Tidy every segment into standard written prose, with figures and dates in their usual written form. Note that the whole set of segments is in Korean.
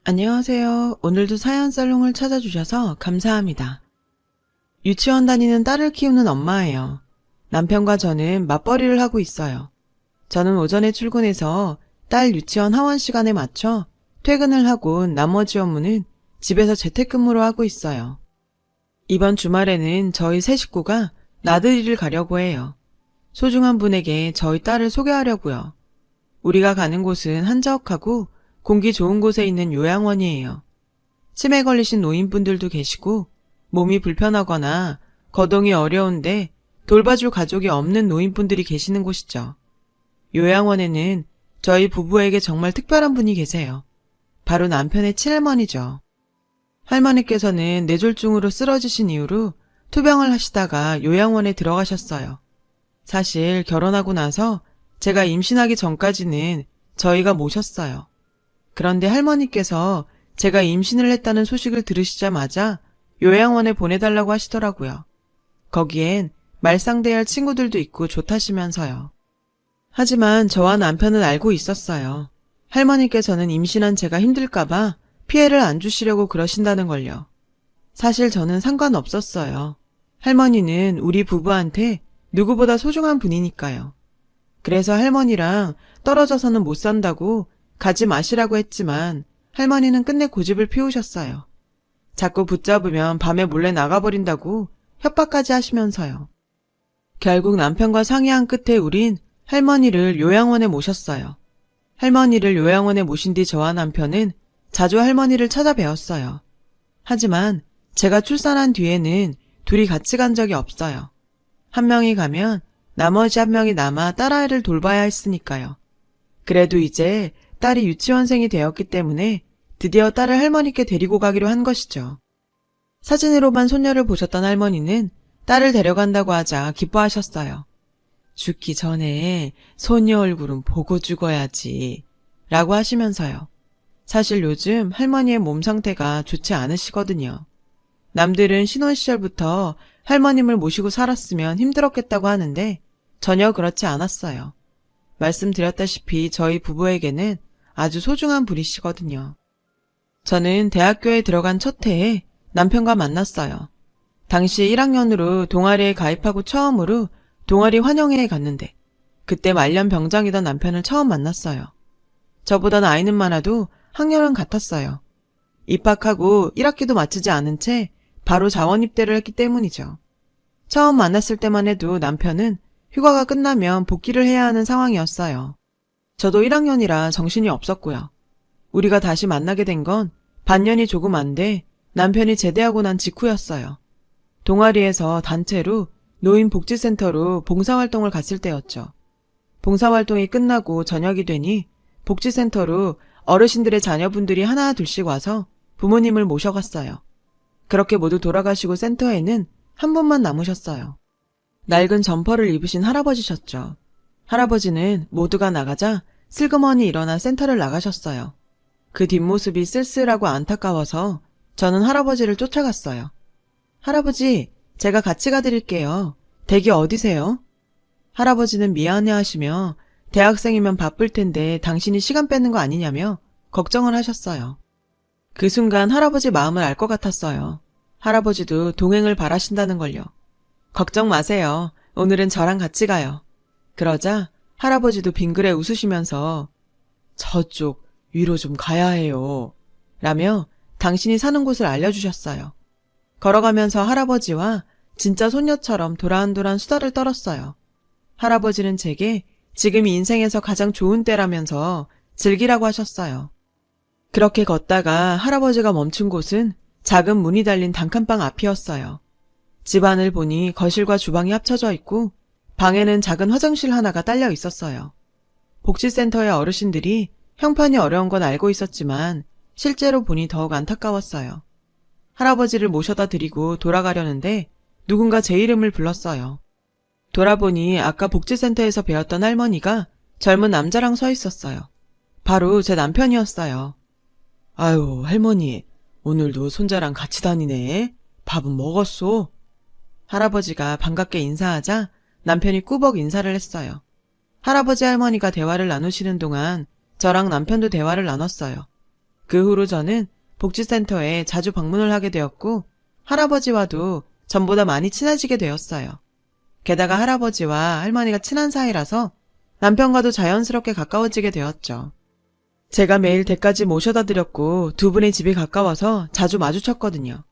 안녕하세요. 오늘도 사연 살롱을 찾아주셔서 감사합니다. 유치원 다니는 딸을 키우는 엄마예요. 남편과 저는 맞벌이를 하고 있어요. 저는 오전에 출근해서 딸 유치원 하원 시간에 맞춰 퇴근을 하고 나머지 업무는 집에서 재택근무로 하고 있어요. 이번 주말에는 저희 세 식구가 나들이를 가려고 해요. 소중한 분에게 저희 딸을 소개하려고요. 우리가 가는 곳은 한적하고 공기 좋은 곳에 있는 요양원이에요. 치매 걸리신 노인분들도 계시고 몸이 불편하거나 거동이 어려운데 돌봐줄 가족이 없는 노인분들이 계시는 곳이죠. 요양원에는 저희 부부에게 정말 특별한 분이 계세요. 바로 남편의 친할머니죠. 할머니께서는 뇌졸중으로 쓰러지신 이후로 투병을 하시다가 요양원에 들어가셨어요. 사실 결혼하고 나서 제가 임신하기 전까지는 저희가 모셨어요. 그런데 할머니께서 제가 임신을 했다는 소식을 들으시자마자 요양원에 보내달라고 하시더라고요. 거기엔 말상대할 친구들도 있고 좋다시면서요. 하지만 저와 남편은 알고 있었어요. 할머니께서는 임신한 제가 힘들까봐 피해를 안 주시려고 그러신다는 걸요. 사실 저는 상관없었어요. 할머니는 우리 부부한테 누구보다 소중한 분이니까요. 그래서 할머니랑 떨어져서는 못 산다고 가지 마시라고 했지만 할머니는 끝내 고집을 피우셨어요. 자꾸 붙잡으면 밤에 몰래 나가버린다고 협박까지 하시면서요. 결국 남편과 상의한 끝에 우린 할머니를 요양원에 모셨어요. 할머니를 요양원에 모신 뒤 저와 남편은 자주 할머니를 찾아뵈었어요. 하지만 제가 출산한 뒤에는 둘이 같이 간 적이 없어요. 한 명이 가면 나머지 한 명이 남아 딸아이를 돌봐야 했으니까요. 그래도 이제 딸이 유치원생이 되었기 때문에 드디어 딸을 할머니께 데리고 가기로 한 것이죠. 사진으로만 손녀를 보셨던 할머니는 딸을 데려간다고 하자 기뻐하셨어요. 죽기 전에 손녀 얼굴은 보고 죽어야지 라고 하시면서요. 사실 요즘 할머니의 몸 상태가 좋지 않으시거든요. 남들은 신혼 시절부터 할머님을 모시고 살았으면 힘들었겠다고 하는데 전혀 그렇지 않았어요. 말씀드렸다시피 저희 부부에게는 아주 소중한 분이시거든요. 저는 대학교에 들어간 첫 해에 남편과 만났어요. 당시 1학년으로 동아리에 가입하고 처음으로 동아리 환영회에 갔는데 그때 말년 병장이던 남편을 처음 만났어요. 저보다 나이는 많아도 학년은 같았어요. 입학하고 1학기도 마치지 않은 채 바로 자원 입대를 했기 때문이죠. 처음 만났을 때만 해도 남편은 휴가가 끝나면 복귀를 해야 하는 상황이었어요. 저도 1학년이라 정신이 없었고요. 우리가 다시 만나게 된 건 반년이 조금 안 돼 남편이 제대하고 난 직후였어요. 동아리에서 단체로 노인복지센터로 봉사활동을 갔을 때였죠. 봉사활동이 끝나고 저녁이 되니 복지센터로 어르신들의 자녀분들이 하나 둘씩 와서 부모님을 모셔갔어요. 그렇게 모두 돌아가시고 센터에는 한 분만 남으셨어요. 낡은 점퍼를 입으신 할아버지셨죠. 할아버지는 모두가 나가자 슬그머니 일어나 센터를 나가셨어요. 그 뒷모습이 쓸쓸하고 안타까워서 저는 할아버지를 쫓아갔어요. 할아버지, 제가 같이 가드릴게요. 댁이 어디세요? 할아버지는 미안해하시며 대학생이면 바쁠 텐데 당신이 시간 뺏는 거 아니냐며 걱정을 하셨어요. 그 순간 할아버지 마음을 알 것 같았어요. 할아버지도 동행을 바라신다는 걸요. 걱정 마세요. 오늘은 저랑 같이 가요. 그러자 할아버지도 빙그레 웃으시면서 저쪽 위로 좀 가야 해요. 라며 당신이 사는 곳을 알려주셨어요. 걸어가면서 할아버지와 진짜 손녀처럼 도란도란 수다를 떨었어요. 할아버지는 제게 지금이 인생에서 가장 좋은 때라면서 즐기라고 하셨어요. 그렇게 걷다가 할아버지가 멈춘 곳은 작은 문이 달린 단칸방 앞이었어요. 집안을 보니 거실과 주방이 합쳐져 있고 방에는 작은 화장실 하나가 딸려 있었어요. 복지센터의 어르신들이 형편이 어려운 건 알고 있었지만 실제로 보니 더욱 안타까웠어요. 할아버지를 모셔다 드리고 돌아가려는데 누군가 제 이름을 불렀어요. 돌아보니 아까 복지센터에서 배웠던 할머니가 젊은 남자랑 서 있었어요. 바로 제 남편이었어요. 아유, 할머니, 오늘도 손자랑 같이 다니네. 밥은 먹었소? 할아버지가 반갑게 인사하자 남편이 꾸벅 인사를 했어요. 할아버지 할머니가 대화를 나누시는 동안 저랑 남편도 대화를 나눴어요. 그 후로 저는 복지센터에 자주 방문을 하게 되었고 할아버지와도 전보다 많이 친해지게 되었어요. 게다가 할아버지와 할머니가 친한 사이라서 남편과도 자연스럽게 가까워지게 되었죠. 제가 매일 댁까지 모셔다 드렸고 두 분의 집이 가까워서 자주 마주쳤거든요.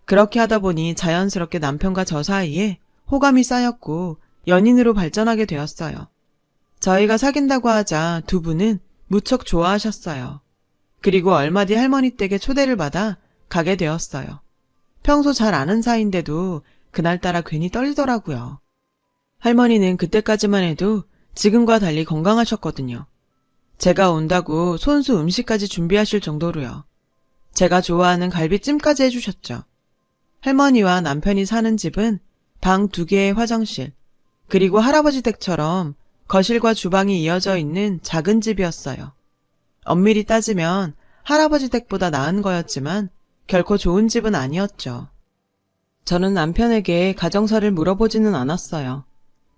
그렇게 하다 보니 자연스럽게 남편과 저 사이에 호감이 쌓였고 연인으로 발전하게 되었어요. 저희가 사귄다고 하자 두 분은 무척 좋아하셨어요. 그리고 얼마 뒤 할머니 댁에 초대를 받아 가게 되었어요. 평소 잘 아는 사이인데도 그날따라 괜히 떨리더라고요. 할머니는 그때까지만 해도 지금과 달리 건강하셨거든요. 제가 온다고 손수 음식까지 준비하실 정도로요. 제가 좋아하는 갈비찜까지 해주셨죠. 할머니와 남편이 사는 집은 방 2개의 화장실, 그리고 할아버지 댁처럼 거실과 주방이 이어져 있는 작은 집이었어요. 엄밀히 따지면 할아버지 댁보다 나은 거였지만 결코 좋은 집은 아니었죠. 저는 남편에게 가정사를 물어보지는 않았어요.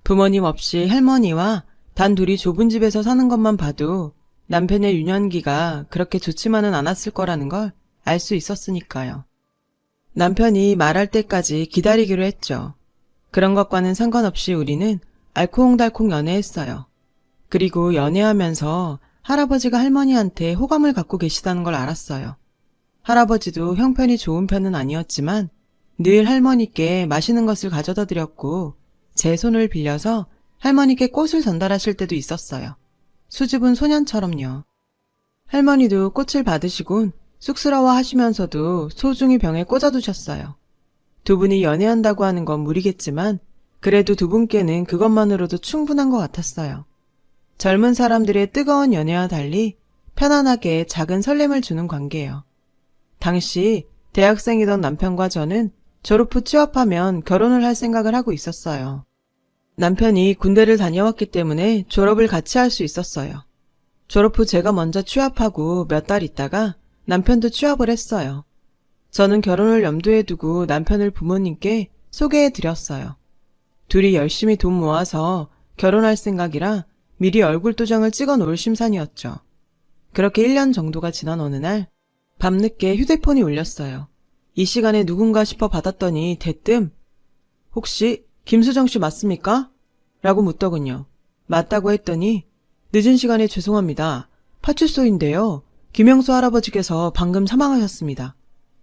부모님 없이 할머니와 단 둘이 좁은 집에서 사는 것만 봐도 남편의 유년기가 그렇게 좋지만은 않았을 거라는 걸 알 수 있었으니까요. 남편이 말할 때까지 기다리기로 했죠. 그런 것과는 상관없이 우리는 알콩달콩 연애했어요. 그리고 연애하면서 할아버지가 할머니한테 호감을 갖고 계시다는 걸 알았어요. 할아버지도 형편이 좋은 편은 아니었지만 늘 할머니께 맛있는 것을 가져다 드렸고 제 손을 빌려서 할머니께 꽃을 전달하실 때도 있었어요. 수줍은 소년처럼요. 할머니도 꽃을 받으시곤 쑥스러워 하시면서도 소중히 병에 꽂아두셨어요. 두 분이 연애한다고 하는 건 무리겠지만 그래도 두 분께는 그것만으로도 충분한 것 같았어요. 젊은 사람들의 뜨거운 연애와 달리 편안하게 작은 설렘을 주는 관계예요. 당시 대학생이던 남편과 저는 졸업 후 취업하면 결혼을 할 생각을 하고 있었어요. 남편이 군대를 다녀왔기 때문에 졸업을 같이 할 수 있었어요. 졸업 후 제가 먼저 취업하고 몇 달 있다가 남편도 취업을 했어요. 저는 결혼을 염두에 두고 남편을 부모님께 소개해 드렸어요. 둘이 열심히 돈 모아서 결혼할 생각이라 미리 얼굴 도장을 찍어 놓을 심산이었죠. 그렇게 1년 정도가 지난 어느 날 밤늦게 휴대폰이 울렸어요. 이 시간에 누군가 싶어 받았더니 대뜸 혹시 김수정 씨 맞습니까? 라고 묻더군요. 맞다고 했더니 늦은 시간에 죄송합니다. 파출소인데요. 김영수 할아버지께서 방금 사망하셨습니다.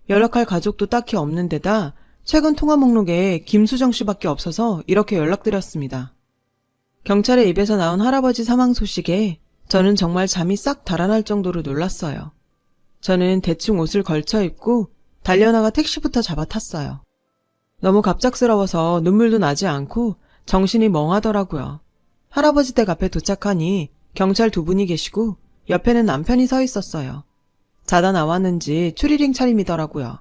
연락할 가족도 딱히 없는 데다 최근 통화 목록에 김수정 씨밖에 없어서 이렇게 연락드렸습니다. 경찰의 입에서 나온 할아버지 사망 소식에 저는 정말 잠이 싹 달아날 정도로 놀랐어요. 저는 대충 옷을 걸쳐 입고 달려나가 택시부터 잡아 탔어요. 너무 갑작스러워서 눈물도 나지 않고 정신이 멍하더라고요. 할아버지 댁 앞에 도착하니 경찰 두 분이 계시고 옆에는 남편이 서 있었어요. 자다 나왔는지 추리링 차림이더라고요.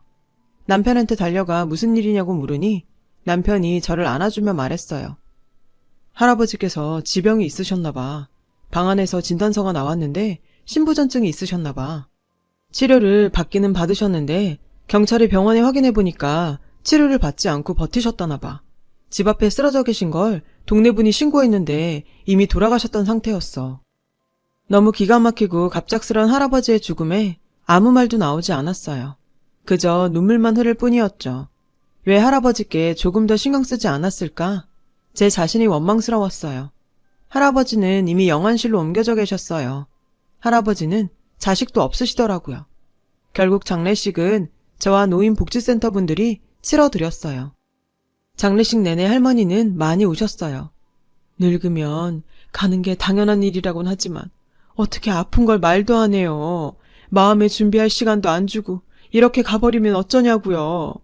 남편한테 달려가 무슨 일이냐고 물으니 남편이 저를 안아주며 말했어요. 할아버지께서 지병이 있으셨나 봐. 방 안에서 진단서가 나왔는데 신부전증이 있으셨나 봐. 치료를 받기는 받으셨는데 경찰이 병원에 확인해보니까 치료를 받지 않고 버티셨다나 봐. 집 앞에 쓰러져 계신 걸 동네 분이 신고했는데 이미 돌아가셨던 상태였어. 너무 기가 막히고 갑작스런 할아버지의 죽음에 아무 말도 나오지 않았어요. 그저 눈물만 흐를 뿐이었죠. 왜 할아버지께 조금 더 신경 쓰지 않았을까? 제 자신이 원망스러웠어요. 할아버지는 이미 영안실로 옮겨져 계셨어요. 할아버지는 자식도 없으시더라고요. 결국 장례식은 저와 노인복지센터 분들이 치러드렸어요. 장례식 내내 할머니는 많이 우셨어요. 늙으면 가는 게 당연한 일이라곤 하지만 어떻게 아픈 걸 말도 안 해요. 마음에 준비할 시간도 안 주고 이렇게 가버리면 어쩌냐고요.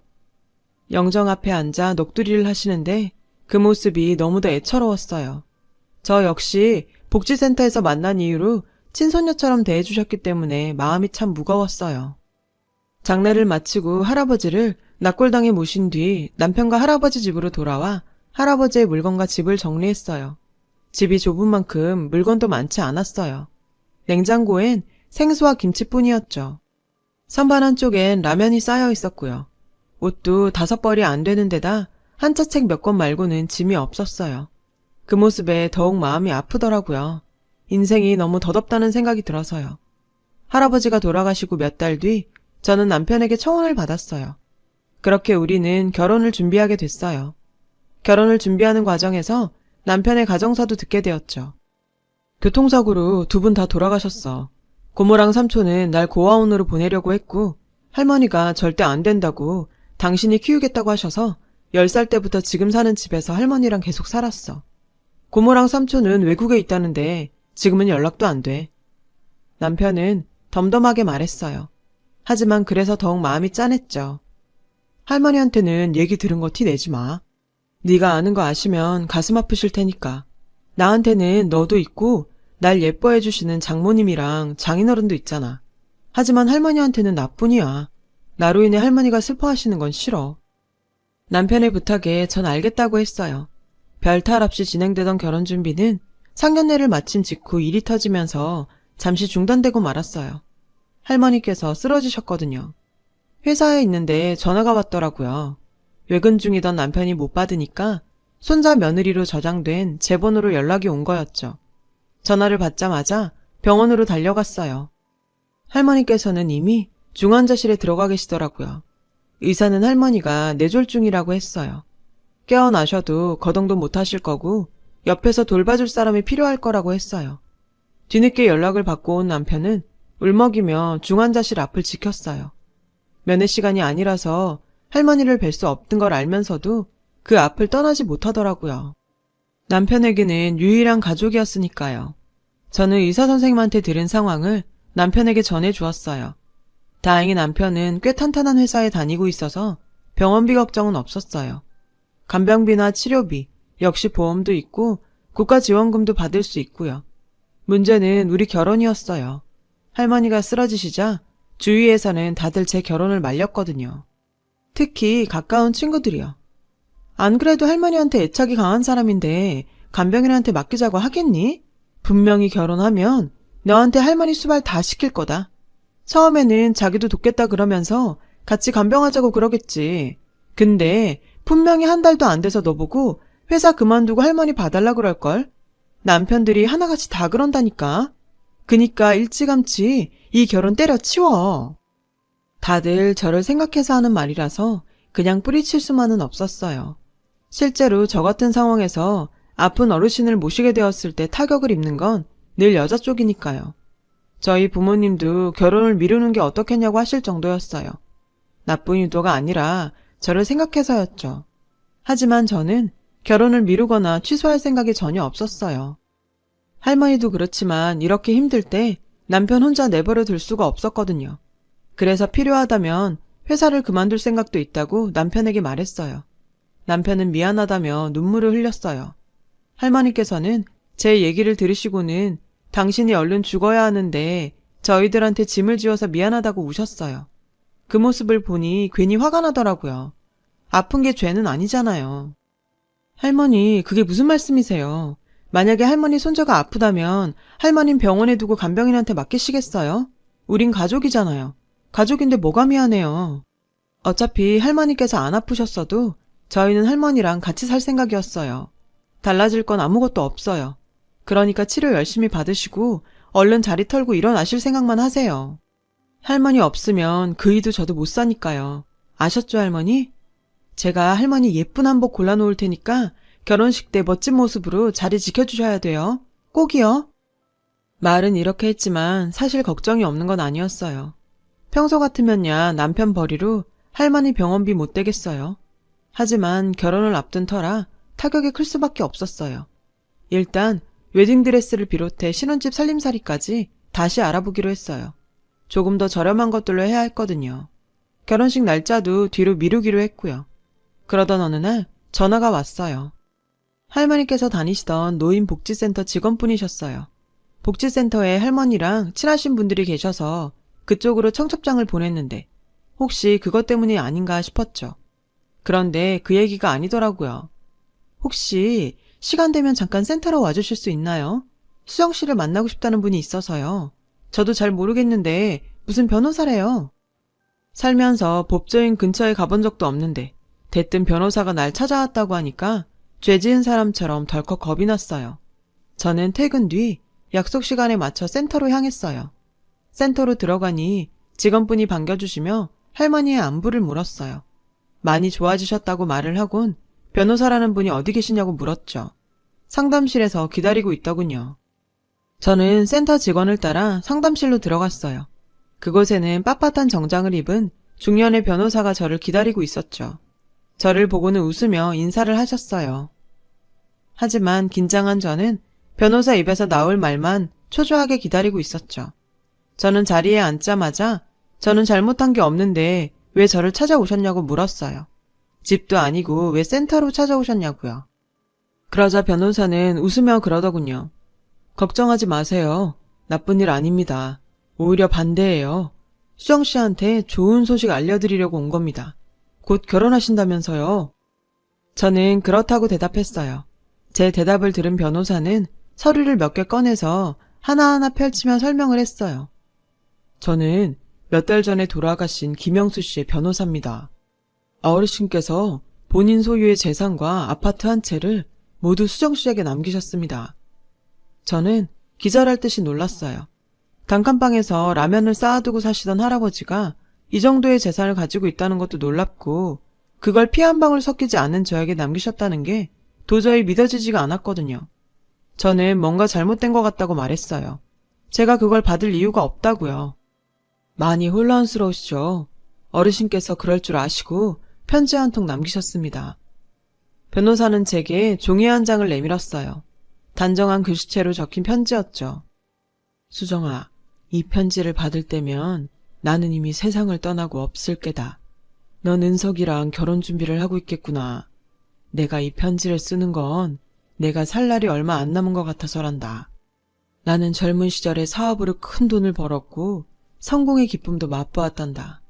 영정 앞에 앉아 넋두리를 하시는데 그 모습이 너무도 애처로웠어요. 저 역시 복지센터에서 만난 이후로 친손녀처럼 대해주셨기 때문에 마음이 참 무거웠어요. 장례를 마치고 할아버지를 낙골당에 모신 뒤 남편과 할아버지 집으로 돌아와 할아버지의 물건과 집을 정리했어요. 집이 좁은 만큼 물건도 많지 않았어요. 냉장고엔 생수와 김치뿐이었죠. 선반 한쪽엔 라면이 쌓여 있었고요. 옷도 5벌이 안 되는 데다 한자책 몇 권 말고는 짐이 없었어요. 그 모습에 더욱 마음이 아프더라고요. 인생이 너무 덧없다는 생각이 들어서요. 할아버지가 돌아가시고 몇 달 뒤 저는 남편에게 청혼을 받았어요. 그렇게 우리는 결혼을 준비하게 됐어요. 결혼을 준비하는 과정에서 남편의 가정사도 듣게 되었죠. 교통사고로 두 분 다 돌아가셨어. 고모랑 삼촌은 날 고아원으로 보내려고 했고 할머니가 절대 안 된다고 당신이 키우겠다고 하셔서 10살 때부터 지금 사는 집에서 할머니랑 계속 살았어. 고모랑 삼촌은 외국에 있다는데 지금은 연락도 안 돼. 남편은 덤덤하게 말했어요. 하지만 그래서 더욱 마음이 짠했죠. 할머니한테는 얘기 들은 거 티 내지 마. 네가 아는 거 아시면 가슴 아프실 테니까. 나한테는 너도 있고 날 예뻐해 주시는 장모님이랑 장인어른도 있잖아. 하지만 할머니한테는 나뿐이야. 나로 인해 할머니가 슬퍼하시는 건 싫어. 남편의 부탁에 전 알겠다고 했어요. 별탈 없이 진행되던 결혼 준비는 상견례를 마친 직후 일이 터지면서 잠시 중단되고 말았어요. 할머니께서 쓰러지셨거든요. 회사에 있는데 전화가 왔더라고요. 외근 중이던 남편이 못 받으니까 손자 며느리로 저장된 제 번호로 연락이 온 거였죠. 전화를 받자마자 병원으로 달려갔어요. 할머니께서는 이미 중환자실에 들어가 계시더라고요. 의사는 할머니가 뇌졸중이라고 했어요. 깨어나셔도 거동도 못 하실 거고 옆에서 돌봐줄 사람이 필요할 거라고 했어요. 뒤늦게 연락을 받고 온 남편은 울먹이며 중환자실 앞을 지켰어요. 면회 시간이 아니라서 할머니를 뵐 수 없던 걸 알면서도 그 앞을 떠나지 못하더라고요. 남편에게는 유일한 가족이었으니까요. 저는 의사 선생님한테 들은 상황을 남편에게 전해 주었어요. 다행히 남편은 꽤 탄탄한 회사에 다니고 있어서 병원비 걱정은 없었어요. 간병비나 치료비, 역시 보험도 있고 국가지원금도 받을 수 있고요. 문제는 우리 결혼이었어요. 할머니가 쓰러지시자 주위에서는 다들 제 결혼을 말렸거든요. 특히 가까운 친구들이요. 안 그래도 할머니한테 애착이 강한 사람인데 간병인한테 맡기자고 하겠니? 분명히 결혼하면 너한테 할머니 수발 다 시킬 거다. 처음에는 자기도 돕겠다 그러면서 같이 간병하자고 그러겠지. 근데 분명히 한 달도 안 돼서 너 보고 회사 그만두고 할머니 봐달라 그럴걸? 남편들이 하나같이 다 그런다니까. 그니까 일찌감치 이 결혼 때려치워. 다들 저를 생각해서 하는 말이라서 그냥 뿌리칠 수만은 없었어요. 실제로 저 같은 상황에서 아픈 어르신을 모시게 되었을 때 타격을 입는 건 늘 여자 쪽이니까요. 저희 부모님도 결혼을 미루는 게 어떻겠냐고 하실 정도였어요. 나쁜 의도가 아니라 저를 생각해서였죠. 하지만 저는 결혼을 미루거나 취소할 생각이 전혀 없었어요. 할머니도 그렇지만 이렇게 힘들 때 남편 혼자 내버려 둘 수가 없었거든요. 그래서 필요하다면 회사를 그만둘 생각도 있다고 남편에게 말했어요. 남편은 미안하다며 눈물을 흘렸어요. 할머니께서는 제 얘기를 들으시고는 당신이 얼른 죽어야 하는데 저희들한테 짐을 지어서 미안하다고 우셨어요. 그 모습을 보니 괜히 화가 나더라고요. 아픈 게 죄는 아니잖아요. 할머니, 그게 무슨 말씀이세요? 만약에 할머니 손자가 아프다면 할머님 병원에 두고 간병인한테 맡기시겠어요? 우린 가족이잖아요. 가족인데 뭐가 미안해요. 어차피 할머니께서 안 아프셨어도 저희는 할머니랑 같이 살 생각이었어요. 달라질 건 아무것도 없어요. 그러니까 치료 열심히 받으시고 얼른 자리 털고 일어나실 생각만 하세요. 할머니 없으면 그이도 저도 못 사니까요. 아셨죠, 할머니? 제가 할머니 예쁜 한복 골라놓을 테니까 결혼식 때 멋진 모습으로 자리 지켜주셔야 돼요. 꼭이요. 말은 이렇게 했지만 사실 걱정이 없는 건 아니었어요. 평소 같으면야 남편 벌이로 할머니 병원비 못 대겠어요. 하지만 결혼을 앞둔 터라 타격이 클 수밖에 없었어요. 일단 웨딩드레스를 비롯해 신혼집 살림살이까지 다시 알아보기로 했어요. 조금 더 저렴한 것들로 해야 했거든요. 결혼식 날짜도 뒤로 미루기로 했고요. 그러던 어느 날 전화가 왔어요. 할머니께서 다니시던 노인복지센터 직원분이셨어요. 복지센터에 할머니랑 친하신 분들이 계셔서 그쪽으로 청첩장을 보냈는데 혹시 그것 때문이 아닌가 싶었죠. 그런데 그 얘기가 아니더라고요. 혹시 시간 되면 잠깐 센터로 와주실 수 있나요? 수정 씨를 만나고 싶다는 분이 있어서요. 저도 잘 모르겠는데 무슨 변호사래요. 살면서 법조인 근처에 가본 적도 없는데 대뜸 변호사가 날 찾아왔다고 하니까 죄 지은 사람처럼 덜컥 겁이 났어요. 저는 퇴근 뒤 약속 시간에 맞춰 센터로 향했어요. 센터로 들어가니 직원분이 반겨주시며 할머니의 안부를 물었어요. 많이 좋아지셨다고 말을 하곤 변호사라는 분이 어디 계시냐고 물었죠. 상담실에서 기다리고 있더군요. 저는 센터 직원을 따라 상담실로 들어갔어요. 그곳에는 빳빳한 정장을 입은 중년의 변호사가 저를 기다리고 있었죠. 저를 보고는 웃으며 인사를 하셨어요. 하지만 긴장한 저는 변호사 입에서 나올 말만 초조하게 기다리고 있었죠. 저는 자리에 앉자마자 저는 잘못한 게 없는데 왜 저를 찾아오셨냐고 물었어요. 집도 아니고 왜 센터로 찾아오셨냐고요. 그러자 변호사는 웃으며 그러더군요. 걱정하지 마세요. 나쁜 일 아닙니다. 오히려 반대예요. 수정 씨한테 좋은 소식 알려드리려고 온 겁니다. 곧 결혼하신다면서요. 저는 그렇다고 대답했어요. 제 대답을 들은 변호사는 서류를 몇 개 꺼내서 하나하나 펼치며 설명을 했어요. 저는 몇 달 전에 돌아가신 김영수 씨의 변호사입니다. 어르신께서 본인 소유의 재산과 아파트 한 채를 모두 수정 씨에게 남기셨습니다. 저는 기절할 듯이 놀랐어요. 단칸방에서 라면을 쌓아두고 사시던 할아버지가 이 정도의 재산을 가지고 있다는 것도 놀랍고 그걸 피 한 방울 섞이지 않은 저에게 남기셨다는 게 도저히 믿어지지가 않았거든요. 저는 뭔가 잘못된 것 같다고 말했어요. 제가 그걸 받을 이유가 없다고요. 많이 혼란스러우시죠? 어르신께서 그럴 줄 아시고 편지 한 통 남기셨습니다. 변호사는 제게 종이 한 장을 내밀었어요. 단정한 글씨체로 적힌 편지였죠. 수정아, 이 편지를 받을 때면 나는 이미 세상을 떠나고 없을 게다. 넌 은석이랑 결혼 준비를 하고 있겠구나. 내가 이 편지를 쓰는 건 내가 살 날이 얼마 안 남은 것 같아서란다. 나는 젊은 시절에 사업으로 큰 돈을 벌었고 성공의 기쁨도 맛보았단다.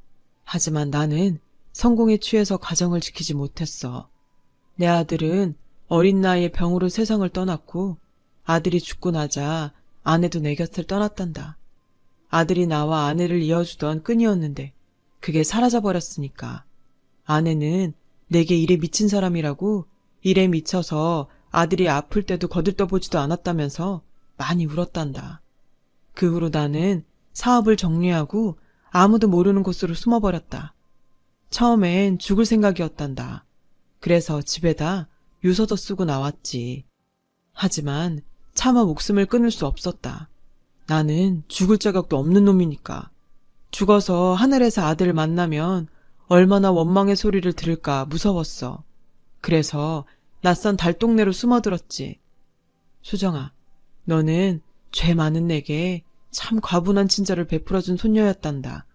하지만 나는 성공에 취해서 가정을 지키지 못했어. 내 아들은 어린 나이에 병으로 세상을 떠났고 아들이 죽고 나자 아내도 내 곁을 떠났단다. 아들이 나와 아내를 이어주던 끈이었는데 그게 사라져버렸으니까. 아내는 내게 일에 미친 사람이라고 일에 미쳐서 아들이 아플 때도 거들떠보지도 않았다면서 많이 울었단다. 그 후로 나는 사업을 정리하고 아무도 모르는 곳으로 숨어버렸다. 처음엔 죽을 생각이었단다. 그래서 집에다 유서도 쓰고 나왔지. 하지만 차마 목숨을 끊을 수 없었다. 나는 죽을 자격도 없는 놈이니까. 죽어서 하늘에서 아들을 만나면 얼마나 원망의 소리를 들을까 무서웠어. 그래서 낯선 달동네로 숨어들었지. 수정아, 너는 죄 많은 내게 참 과분한 친절을 베풀어준 손녀였단다.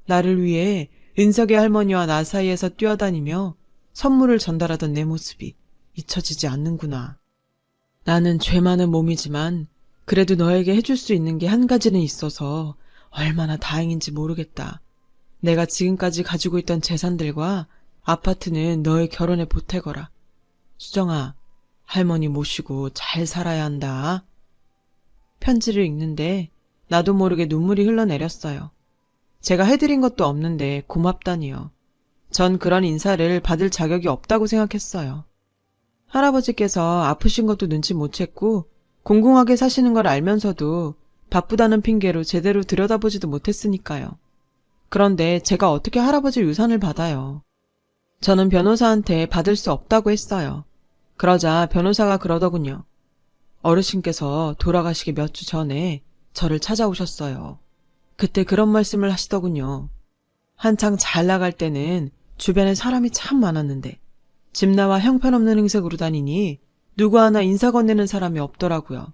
나를 위해 은석의 할머니와 나 사이에서 뛰어다니며 선물을 전달하던 내 모습이 잊혀지지 않는구나. 나는 죄 많은 몸이지만 그래도 너에게 해줄 수 있는 게 한 가지는 있어서 얼마나 다행인지 모르겠다. 내가 지금까지 가지고 있던 재산들과 아파트는 너의 결혼에 보태거라. 수정아, 할머니 모시고 잘 살아야 한다. 편지를 읽는데 나도 모르게 눈물이 흘러내렸어요. 제가 해드린 것도 없는데 고맙다니요. 전 그런 인사를 받을 자격이 없다고 생각했어요. 할아버지께서 아프신 것도 눈치 못 챘고 공공하게 사시는 걸 알면서도 바쁘다는 핑계로 제대로 들여다보지도 못했으니까요. 그런데 제가 어떻게 할아버지 유산을 받아요. 저는 변호사한테 받을 수 없다고 했어요. 그러자 변호사가 그러더군요. 어르신께서 돌아가시기 몇 주 전에 저를 찾아오셨어요. 그때 그런 말씀을 하시더군요. 한창 잘 나갈 때는 주변에 사람이 참 많았는데 집 나와 형편없는 행색으로 다니니 누구 하나 인사 건네는 사람이 없더라고요.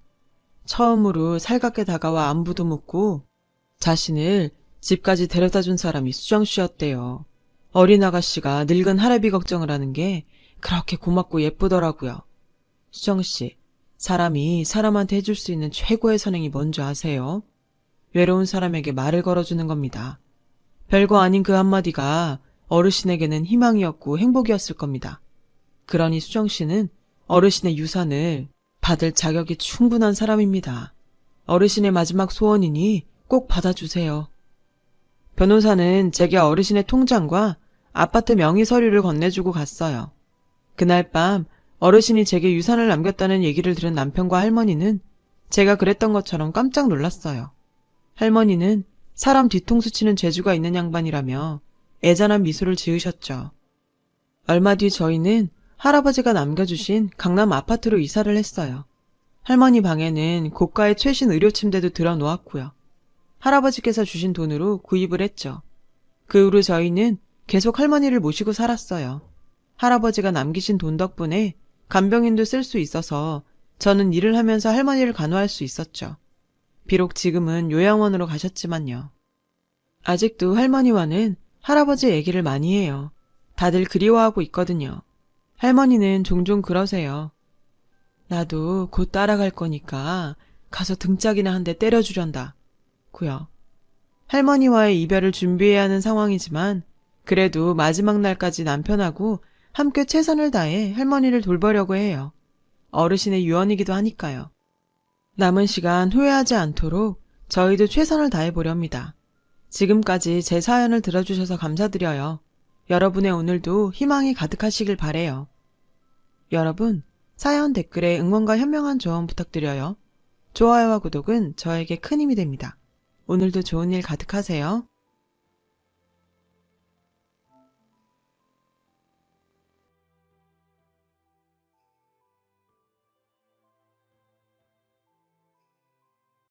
처음으로 살갑게 다가와 안부도 묻고 자신을 집까지 데려다준 사람이 수정 씨였대요. 어린 아가씨가 늙은 할애비 걱정을 하는 게 그렇게 고맙고 예쁘더라고요. 수정 씨, 사람이 사람한테 해줄 수 있는 최고의 선행이 뭔지 아세요? 외로운 사람에게 말을 걸어주는 겁니다. 별거 아닌 그 한마디가 어르신에게는 희망이었고 행복이었을 겁니다. 그러니 수정 씨는 어르신의 유산을 받을 자격이 충분한 사람입니다. 어르신의 마지막 소원이니 꼭 받아주세요. 변호사는 제게 어르신의 통장과 아파트 명의 서류를 건네주고 갔어요. 그날 밤 어르신이 제게 유산을 남겼다는 얘기를 들은 남편과 할머니는 제가 그랬던 것처럼 깜짝 놀랐어요. 할머니는 사람 뒤통수 치는 재주가 있는 양반이라며 애잔한 미소를 지으셨죠. 얼마 뒤 저희는 할아버지가 남겨주신 강남 아파트로 이사를 했어요. 할머니 방에는 고가의 최신 의료 침대도 들어 놓았고요. 할아버지께서 주신 돈으로 구입을 했죠. 그 후로 저희는 계속 할머니를 모시고 살았어요. 할아버지가 남기신 돈 덕분에 간병인도 쓸 수 있어서 저는 일을 하면서 할머니를 간호할 수 있었죠. 비록 지금은 요양원으로 가셨지만요. 아직도 할머니와는 할아버지 얘기를 많이 해요. 다들 그리워하고 있거든요. 할머니는 종종 그러세요. 나도 곧 따라갈 거니까 가서 등짝이나 한 대 때려주련다. 고요. 할머니와의 이별을 준비해야 하는 상황이지만 그래도 마지막 날까지 남편하고 함께 최선을 다해 할머니를 돌보려고 해요. 어르신의 유언이기도 하니까요. 남은 시간 후회하지 않도록 저희도 최선을 다해보렵니다. 지금까지 제 사연을 들어주셔서 감사드려요. 여러분의 오늘도 희망이 가득하시길 바래요. 여러분, 사연 댓글에 응원과 현명한 조언 부탁드려요. 좋아요와 구독은 저에게 큰 힘이 됩니다. 오늘도 좋은 일 가득하세요.